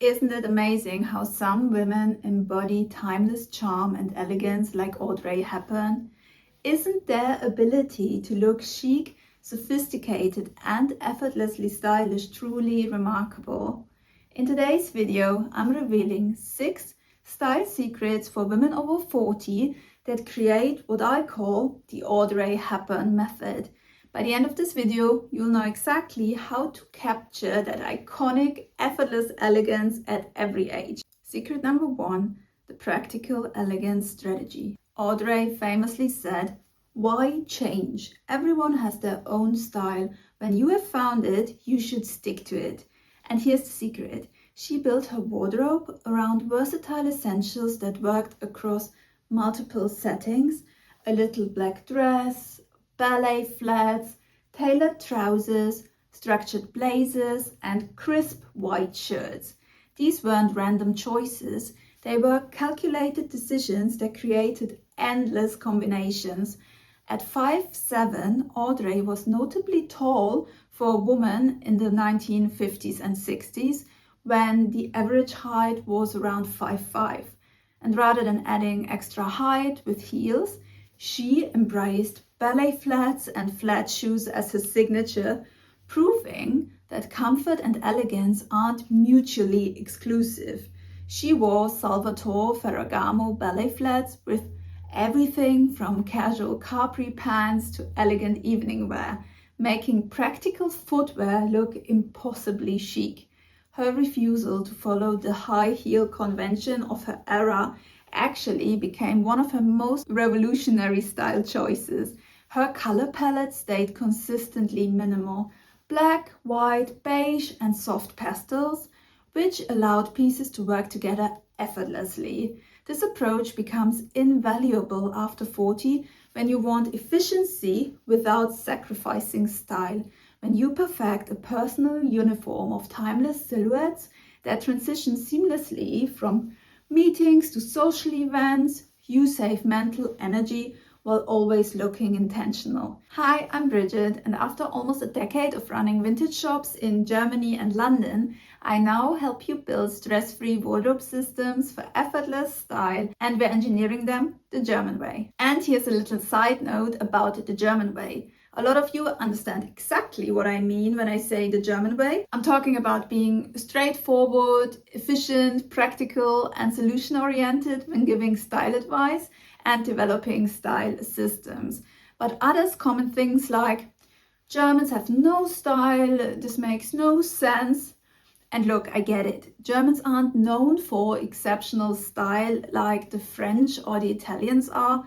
Isn't it amazing how some women embody timeless charm and elegance like Audrey Hepburn? Isn't their ability to look chic, sophisticated and effortlessly stylish truly remarkable? In today's video, I'm revealing 6 style secrets for women over 40 that create what I call the Audrey Hepburn Method. By the end of this video, you'll know exactly how to capture that iconic, effortless elegance at every age. Secret number 1, the practical elegance strategy. Audrey famously said, "Why change? Everyone has their own style. When you have found it, you should stick to it." And here's the secret. She built her wardrobe around versatile essentials that worked across multiple settings. A little black dress, ballet flats, tailored trousers, structured blazers, and crisp white shirts. These weren't random choices. They were calculated decisions that created endless combinations. At 5'7", Audrey was notably tall for a woman in the 1950s and 60s, when the average height was around 5'5". And rather than adding extra height with heels, she embraced ballet flats and flat shoes as her signature, proving that comfort and elegance aren't mutually exclusive. She wore Salvatore Ferragamo ballet flats with everything from casual capri pants to elegant evening wear, making practical footwear look impossibly chic. Her refusal to follow the high heel convention of her era actually became one of her most revolutionary style choices. Her color palette stayed consistently minimal: black, white, beige, and soft pastels, which allowed pieces to work together effortlessly. This approach becomes invaluable after 40 when you want efficiency without sacrificing style. When you perfect a personal uniform of timeless silhouettes that transition seamlessly from meetings to social events, you save mental energy while always looking intentional. Hi, I'm Bridget, and after almost a decade of running vintage shops in Germany and London, I now help you build stress-free wardrobe systems for effortless style, and we're engineering them the German way. And here's a little side note about the German way. A lot of you understand exactly what I mean when I say the German way. I'm talking about being straightforward, efficient, practical, and solution-oriented when giving style advice and developing style systems. But others comment things like, "Germans have no style, this makes no sense." And look, I get it. Germans aren't known for exceptional style like the French or the Italians are.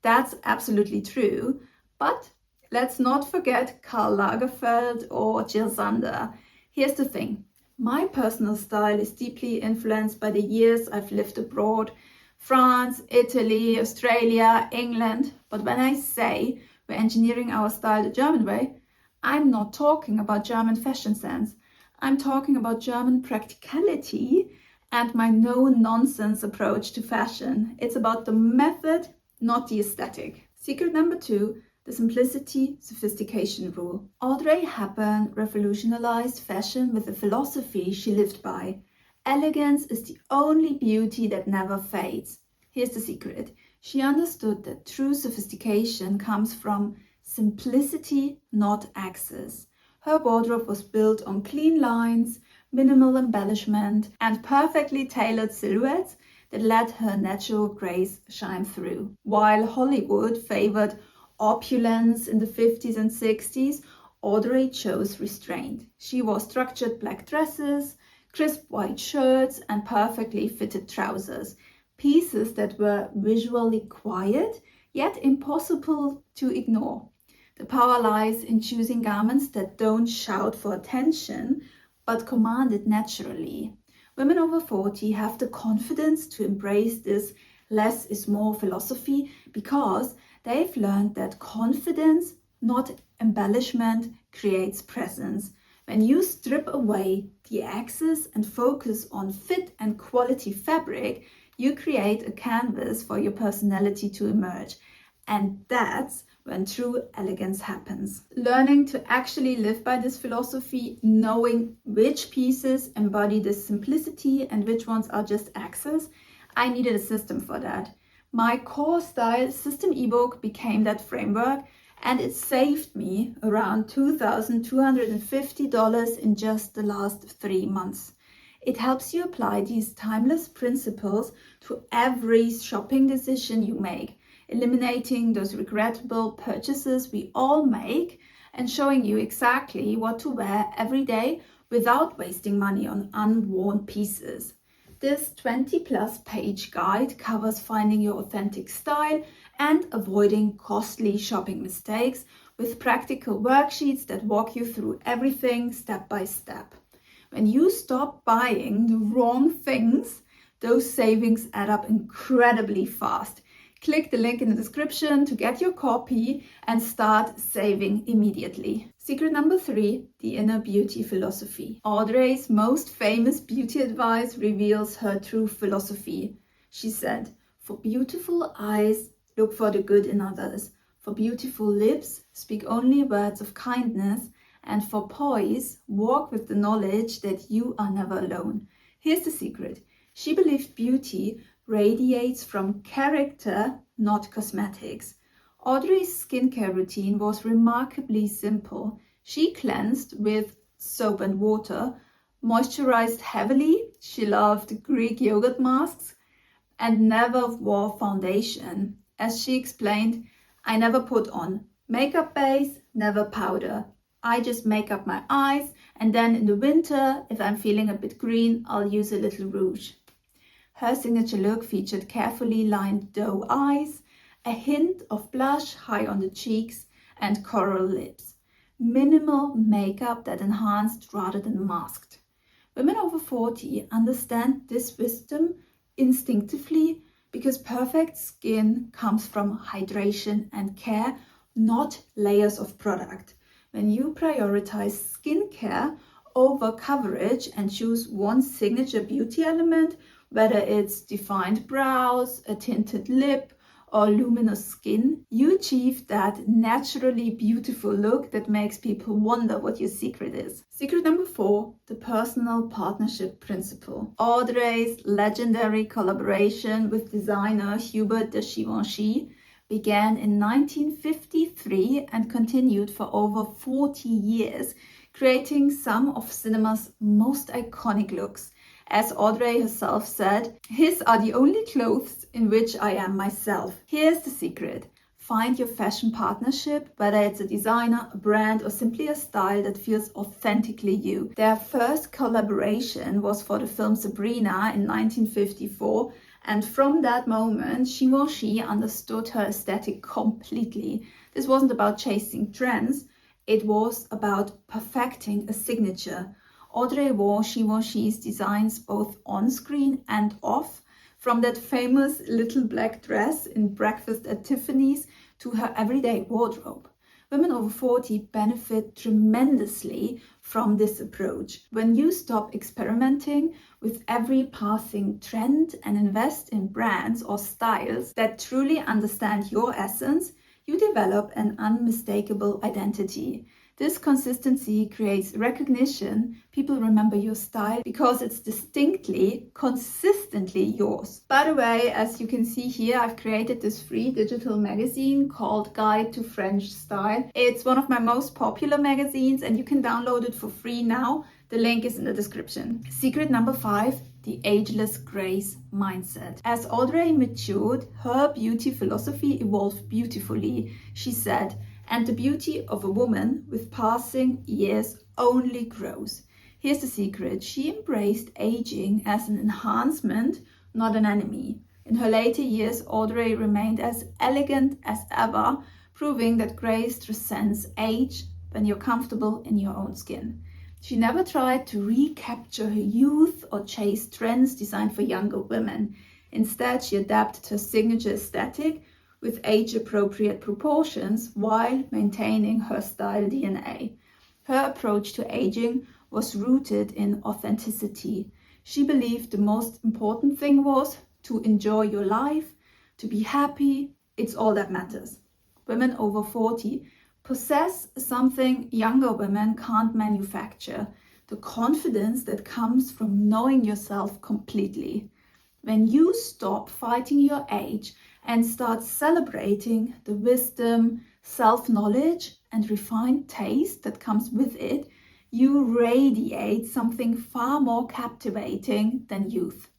That's absolutely true. But let's not forget Karl Lagerfeld or Jill Sander. Here's the thing. My personal style is deeply influenced by the years I've lived abroad. France, Italy, Australia, England. But when I say we're engineering our style the German way, I'm not talking about German fashion sense. I'm talking about German practicality and my no-nonsense approach to fashion. It's about the method, not the aesthetic. Secret number 2, the simplicity sophistication rule. Audrey Hepburn revolutionized fashion with a philosophy she lived by. Elegance is the only beauty that never fades. Here's the secret. She understood that true sophistication comes from simplicity, not excess. Her wardrobe was built on clean lines, minimal embellishment, and perfectly tailored silhouettes that let her natural grace shine through. While Hollywood favored opulence in the 50s and 60s, Audrey chose restraint. She wore structured black dresses, crisp white shirts, and perfectly fitted trousers. Pieces that were visually quiet, yet impossible to ignore. The power lies in choosing garments that don't shout for attention, but command it naturally. Women over 40 have the confidence to embrace this less is more philosophy because they've learned that confidence, not embellishment, creates presence. When you strip away the excess and focus on fit and quality fabric, you create a canvas for your personality to emerge. And that's when true elegance happens. Learning to actually live by this philosophy, knowing which pieces embody this simplicity and which ones are just access, I needed a system for that. My core style system ebook became that framework, and it saved me around $2,250 in just the last 3 months. It helps you apply these timeless principles to every shopping decision you make, eliminating those regrettable purchases we all make and showing you exactly what to wear every day without wasting money on unworn pieces. This 20+ page guide covers finding your authentic style and avoiding costly shopping mistakes with practical worksheets that walk you through everything step by step. When you stop buying the wrong things, those savings add up incredibly fast. Click the link in the description to get your copy and start saving immediately. Secret number 3, the inner beauty philosophy. Audrey's most famous beauty advice reveals her true philosophy. She said, "For beautiful eyes, look for the good in others. For beautiful lips, speak only words of kindness. And for poise, walk with the knowledge that you are never alone." Here's the secret. She believed beauty radiates from character, not cosmetics. Audrey's skincare routine was remarkably simple. She cleansed with soap and water, moisturized heavily, she loved Greek yogurt masks, and never wore foundation. As she explained, "I never put on makeup base, never powder. I just make up my eyes, and then in the winter, if I'm feeling a bit green, I'll use a little rouge." Her signature look featured carefully lined doe eyes, a hint of blush high on the cheeks, and coral lips. Minimal makeup that enhanced rather than masked. Women over 40 understand this wisdom instinctively because perfect skin comes from hydration and care, not layers of product. When you prioritize skincare over coverage and choose one signature beauty element, whether it's defined brows, a tinted lip, or luminous skin, you achieve that naturally beautiful look that makes people wonder what your secret is. Secret number 4, the personal partnership principle. Audrey's legendary collaboration with designer Hubert de Givenchy began in 1953 and continued for over 40 years, creating some of cinema's most iconic looks. As Audrey herself said, "His are the only clothes in which I am myself." Here's the secret. Find your fashion partnership, whether it's a designer, a brand, or simply a style that feels authentically you. Their first collaboration was for the film Sabrina in 1954, and from that moment, Givenchy understood her aesthetic completely. This wasn't about chasing trends, it was about perfecting a signature. Audrey wore Givenchy's designs both on screen and off, from that famous little black dress in Breakfast at Tiffany's to her everyday wardrobe. Women over 40 benefit tremendously from this approach. When you stop experimenting with every passing trend and invest in brands or styles that truly understand your essence, you develop an unmistakable identity. This consistency creates recognition. People remember your style because it's distinctly, consistently yours. By the way, as you can see here, I've created this free digital magazine called Guide to French Style. It's one of my most popular magazines and you can download it for free now. The link is in the description. Secret number 5, the ageless grace mindset. As Audrey matured, her beauty philosophy evolved beautifully. She said, "And the beauty of a woman with passing years only grows." Here's the secret. She embraced aging as an enhancement, not an enemy. In her later years, Audrey remained as elegant as ever, proving that grace transcends age when you're comfortable in your own skin. She never tried to recapture her youth or chase trends designed for younger women. Instead, she adapted her signature aesthetic with age-appropriate proportions while maintaining her style DNA. Her approach to aging was rooted in authenticity. She believed the most important thing was to enjoy your life, to be happy. It's all that matters. women over 40, possess something younger women can't manufacture: the confidence that comes from knowing yourself completely. When you stop fighting your age and start celebrating the wisdom, self-knowledge, and refined taste that comes with it, you radiate something far more captivating than youth.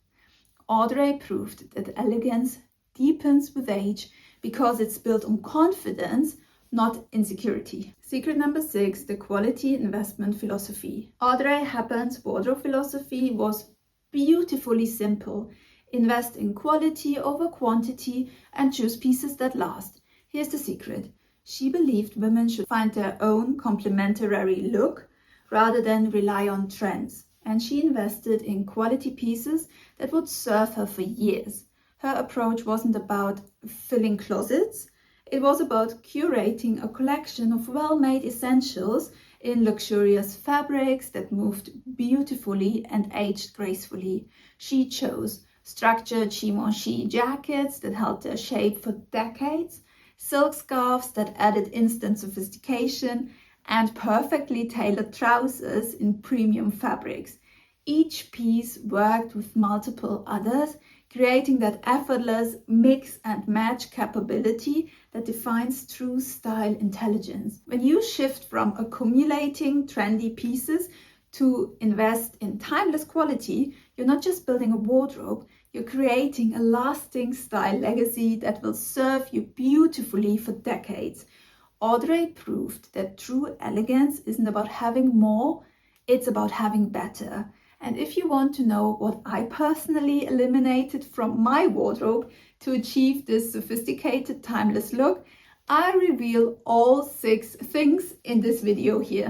Audrey proved that elegance deepens with age because it's built on confidence, not insecurity. Secret number 6, the quality investment philosophy. Audrey Hepburn's wardrobe philosophy was beautifully simple. Invest in quality over quantity and choose pieces that last. Here's the secret. She believed women should find their own complementary look rather than rely on trends. And she invested in quality pieces that would serve her for years. Her approach wasn't about filling closets. It was about curating a collection of well-made essentials in luxurious fabrics that moved beautifully and aged gracefully. She chose structured Givenchy jackets that held their shape for decades, silk scarves that added instant sophistication, and perfectly tailored trousers in premium fabrics. Each piece worked with multiple others, creating that effortless mix and match capability that defines true style intelligence. When you shift from accumulating trendy pieces to invest in timeless quality, you're not just building a wardrobe, you're creating a lasting style legacy that will serve you beautifully for decades. Audrey proved that true elegance isn't about having more, it's about having better. And if you want to know what I personally eliminated from my wardrobe to achieve this sophisticated, timeless look, I reveal all 6 things in this video here.